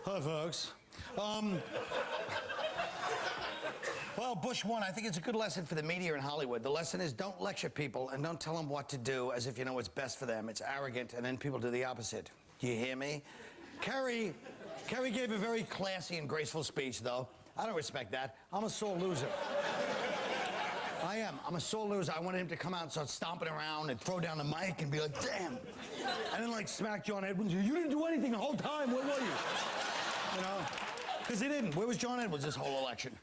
Hi, folks. Well, Bush won. I think it's a good lesson for the media in Hollywood. The lesson is don't lecture people and don't tell them what to do as if you know what's best for them. It's arrogant, and then people do the opposite. Do you hear me? Kerry gave a very classy and graceful speech, though. I don't respect that. I'm a sore loser. I am. I'm a sore loser. I wanted him to come out and start stomping around and throw down the mic and be like, damn. And then, like, smack John Edwards. You didn't do anything the whole time. Where were you? You know? Because he didn't. Where was John Edwards this whole election?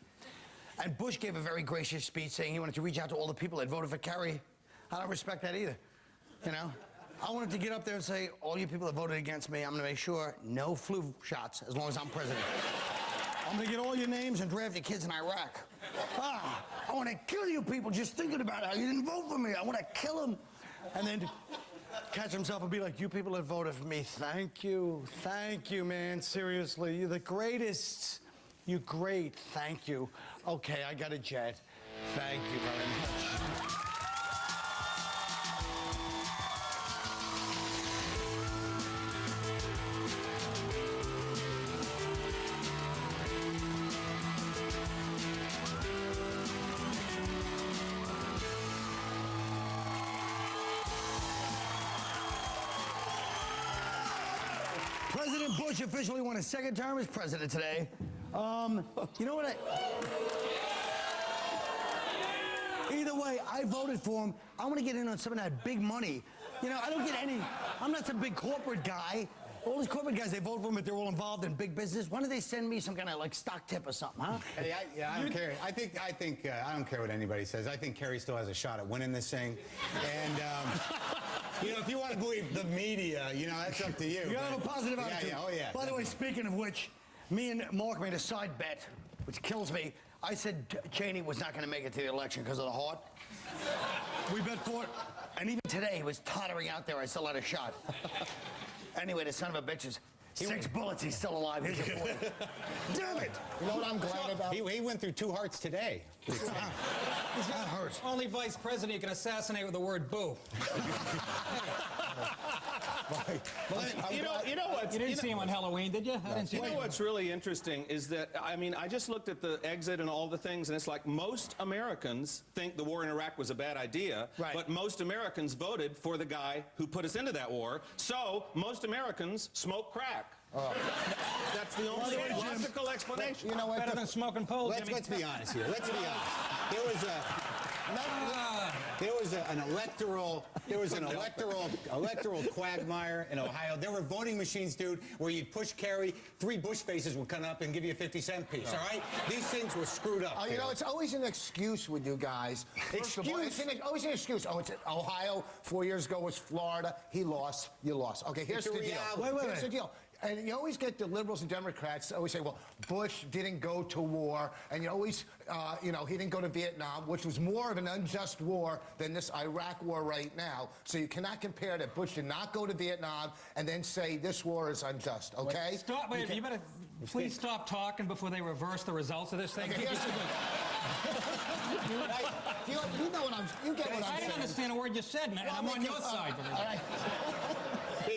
And Bush gave a very gracious speech saying he wanted to reach out to all the people that voted for Kerry. I don't respect that either. You know? I wanted to get up there and say, all you people that voted against me, I'm going to make sure no flu shots as long as I'm president. I'm going to get all your names and draft your kids in Iraq. I want to kill you people just thinking about how you didn't vote for me. I want to kill them. And then catch himself and be like, you people that voted for me, thank you. Thank you, man. Seriously, you're the greatest. You're great. Thank you. Okay, I got a jet. Thank you very much. President Bush officially won his second term as president today. You know what Either way, I voted for him. I want to get in on some of that big money. You know, I don't get any. I'm not some big corporate guy. All these corporate guys, they vote for him, but they're all involved in big business. Why don't they send me some kind of like stock tip or something, huh? Hey, I don't care. I don't care what anybody says. I think Kerry still has a shot at winning this thing. And you know, if you want to believe the media, you know, that's up to you. You gotta have a positive attitude. Yeah, oh yeah. By the way, speaking of which, me and Mark made a side bet, which kills me. I said Cheney was not going to make it to the election because of the heart. We bet for it. And even today, he was tottering out there. I still had a shot. Anyway, the son of a bitch is 6 bullets. He's still alive. Here's your point. Damn it! You know what I'm glad about? He went through 2 hearts today. That hurts. Only vice president you can assassinate with the word boo. You know what? You didn't see him on Halloween, did you? I didn't see You know what's really interesting is that, I mean, I just looked at the exit and all the things, and it's like most Americans think the war in Iraq was a bad idea, right. But most Americans voted for the guy who put us into that war, so most Americans smoke crack. That's the only logical explanation. You know what? Better than smoking poles. Let's be honest here. Let's be honest. There was an electoral quagmire in Ohio. There were voting machines, dude, where you'd push Kerry, 3 Bush faces would come up and give you a 50-cent piece. All right, these things were screwed up. Oh, you know, it's always an excuse with you guys. It's always an excuse. Oh, it's Ohio. 4 years ago was Florida. He lost. You lost. Okay, here's the deal. Here's the deal. And you always get the liberals and Democrats always say, well, Bush didn't go to war, and you always, you know, he didn't go to Vietnam, which was more of an unjust war than this Iraq war right now. So you cannot compare that Bush did not go to Vietnam and then say this war is unjust, okay? Stop, wait, you better please stop talking before they reverse the results of this thing. Okay, you know what you get what I'm saying. I didn't understand a word you said, man. I'm on your side. All right.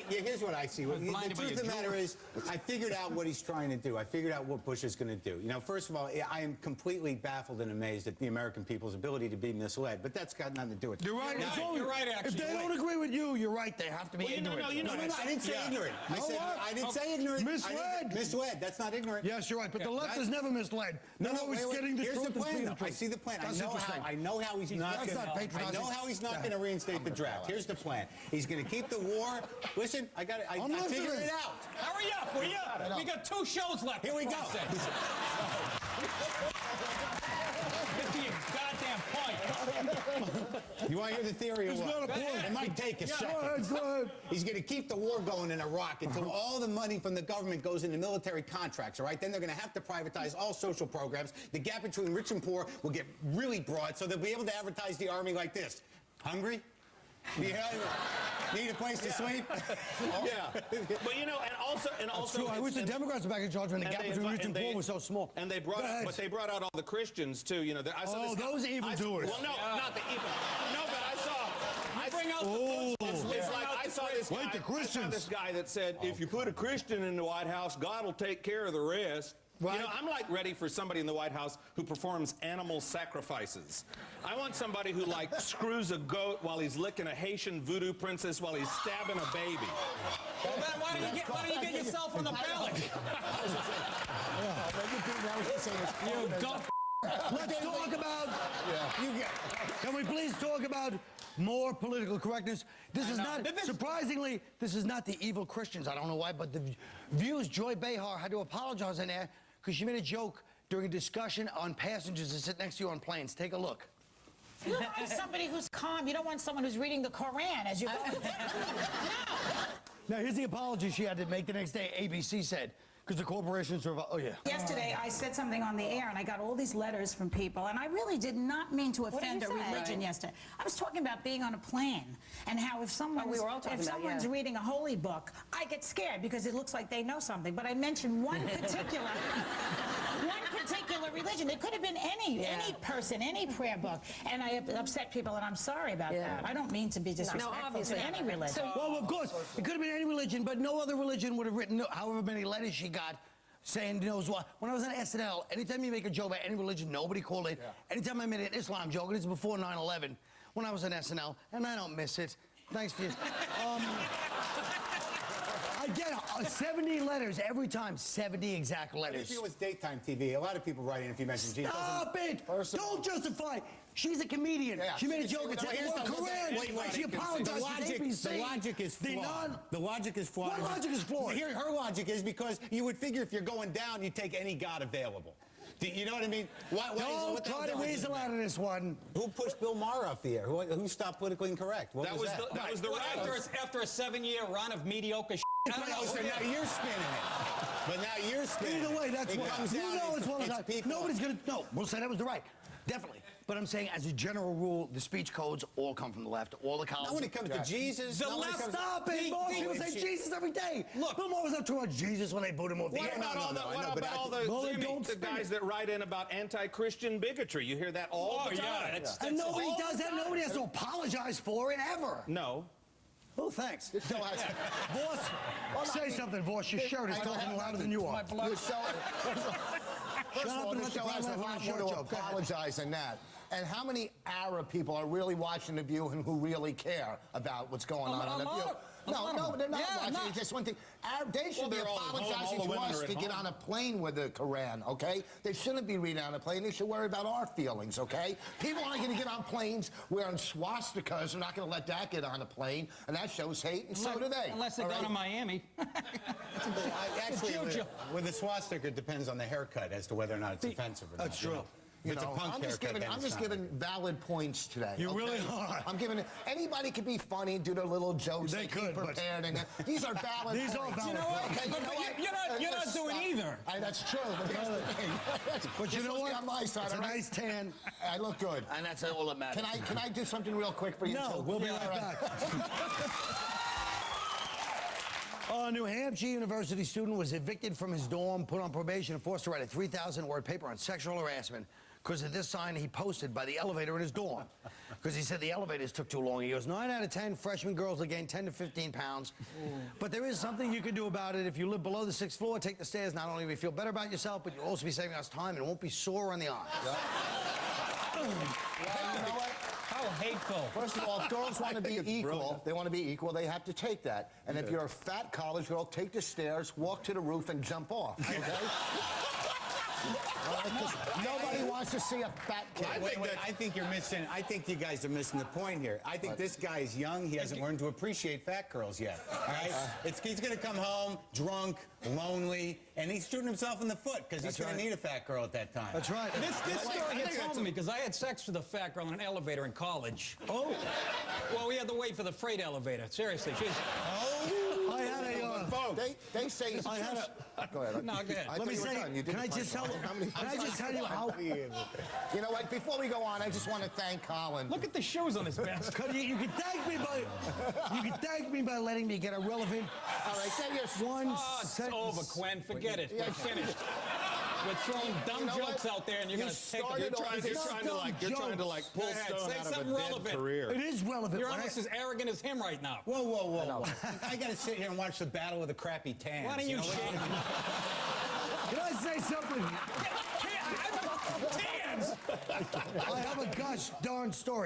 Here's what I see. The truth of the matter is, I figured out what he's trying to do. I figured out what Bush is going to do. You know, first of all, I am completely baffled and amazed at the American people's ability to be misled. But that's got nothing to do with it. You're right. You're right, actually. If they don't agree with you, you're right. They have to be ignorant. No, I didn't say ignorant. I didn't say ignorant. Misled. Misled. That's not ignorant. Yes, you're right. But the left is never misled. They're always getting the truth. Here's the plan, though. I see the plan. I know how he's not going to reinstate the draft. Here's the plan. He's going to keep the war. Listen, I figured it out. Hurry up, will you? We got 2 shows left. Here we go. Get to your goddamn point. You want to hear the theory or what? Not a point. It might take a second. Go ahead. He's going to keep the war going in Iraq until all the money from the government goes into military contracts, all right? Then they're going to have to privatize all social programs. The gap between rich and poor will get really broad, so they'll be able to advertise the army like this. Hungry? Need a place to sleep? Yeah. But you know, and also I wish the Democrats were back in charge when the gap between rich and poor was so small. And they brought out all the Christians too. You know, those evildoers. Well, no, not the evil. No, but I saw. Bring out the It's like I saw this guy. Wait, the I saw Christians. this guy that said, if you put a Christian in the White House, God will take care of the rest. Right. You know, I'm like ready for somebody in the White House who performs animal sacrifices. I want somebody who like screws a goat while he's licking a Haitian voodoo princess while he's stabbing a baby. Well, then why don't you get yourself on the ballot? You dumb. Let's talk about. Can we please talk about more political correctness? This is not, surprisingly, this is not the evil Christians. I don't know why, but the View's Joy Behar had to apologize in there because she made a joke during a discussion on passengers that sit next to you on planes. Take a look. You want somebody who's calm. You don't want someone who's reading the Koran as you're going down. No. Now, here's the apology she had to make the next day, ABC said. Because the corporations are, oh yeah. Yesterday, I said something on the air, and I got all these letters from people, and I really did not mean to offend a religion yesterday. I was talking about being on a plane, and how if someone's, reading a holy book, I get scared because it looks like they know something. But I mentioned one particular religion. It could have been any person, any prayer book, and I upset people, and I'm sorry about that. I don't mean to be disrespectful to any religion. Well, of course, it could have been any religion, but no other religion would have written however many letters she got saying knows what. When I was on SNL, anytime you make a joke about any religion, nobody called it. Anytime I made an Islam joke, and it's before 9/11, when I was on SNL, and I don't miss it. Thanks for your... I get 70 letters every time, 70 exact letters. If you was daytime TV, a lot of people write in if you mention Jesus. Stop it! Don't justify. She's a comedian. She made a joke. It's like, Koran. She apologized to ABC. The logic is flawed. The logic is flawed. What logic is flawed? Here, her logic is because you would figure if you're going down, you take any god available. You know what I mean? Don't try to weasel out of this one. Who pushed Bill Maher off the air? Who stopped politically incorrect? That was the After a 7-year run of mediocre so now you're spinning it. But now you're spinning it. Either way, that's what comes you down. know. It's one of people. Nobody's gonna. No, we'll say that was the right. Definitely. But I'm saying, as a general rule, the speech codes all come from the left. All the colleges. Not when it comes to Jesus. The left. Stop it, Boss. People say Jesus every day. Look, Bill Maher was not talking about Jesus when they booed him off the air. What about all the guys that write in about anti-Christian bigotry? You hear that all the time. And nobody does that. Nobody has to apologize for it ever. No. Oh, thanks. Boss, say something, Boss. Your shirt is talking louder than you are. First of all, the show has a lot more to apologize than that. And how many Arab people are really watching The View and who really care about what's going on The View? No, they're not watching. It's just one thing. They should be apologizing to us to get on a plane with the Koran, okay? They shouldn't be reading on a plane. They should worry about our feelings, okay? People aren't going to get on planes wearing swastikas. They're not going to let that get on a plane. And that shows hate, and so do they. Unless they go to Miami. Actually, with the swastika, it depends on the haircut as to whether or not it's offensive or not. That's true. It's a punk I'm just giving valid points today. You really are. I'm giving it. Anybody could be funny, do their little jokes. They could, prepared, and these are valid. These are valid. You know what? Okay, You're not doing either. That's true. But you know what? On my side, it's a nice tan. I look good. And that's all that matters. Can I do something real quick for you? No, we'll be right back. A New Hampshire University student was evicted from his dorm, put on probation, and forced to write a 3,000-word paper on sexual harassment because of this sign he posted by the elevator in his dorm. Because he said the elevators took too long. He goes, 9 out of 10 freshman girls will gain 10 to 15 pounds. But there is something you can do about it. If you live below the 6th floor, take the stairs. Not only will you feel better about yourself, but you'll also be saving us time and won't be sore on the eyes. You know what? How hateful. First of all, if girls want to be equal, they want to be equal, they have to take that. And if you're a fat college girl, take the stairs, walk to the roof, and jump off, okay? Nobody wants to see a fat kid. I think you're missing. I think you guys are missing the point here. I think this guy is young. He hasn't learned to appreciate fat girls yet. All right? He's going to come home drunk, lonely, and he's shooting himself in the foot because he's going to need a fat girl at that time. That's right. This story hits home to me because I had sex with a fat girl in an elevator in college. Oh. Well, we had to wait for the freight elevator. Seriously, she's. Oh. I had a. They say. I had a. Go ahead. No, go ahead. Let me say. Can I just tell you how? You know what? Before we go on, I just want to thank Colin. Look at the shoes on his back. You can thank me by letting me get a relevant. All right, say your It's over, Gwen. Forget it. We're finished. We're throwing dumb jokes out there, and you're going to take them. You're trying to like pull Go ahead, Stone say out of a something dead relevant. career. It is relevant. You're When I- almost as arrogant as him right now. Whoa, whoa, whoa. I got to sit here and watch the battle of the crappy tans. Why don't you know? shake? Can I say something? Tans! I have a gosh darn story.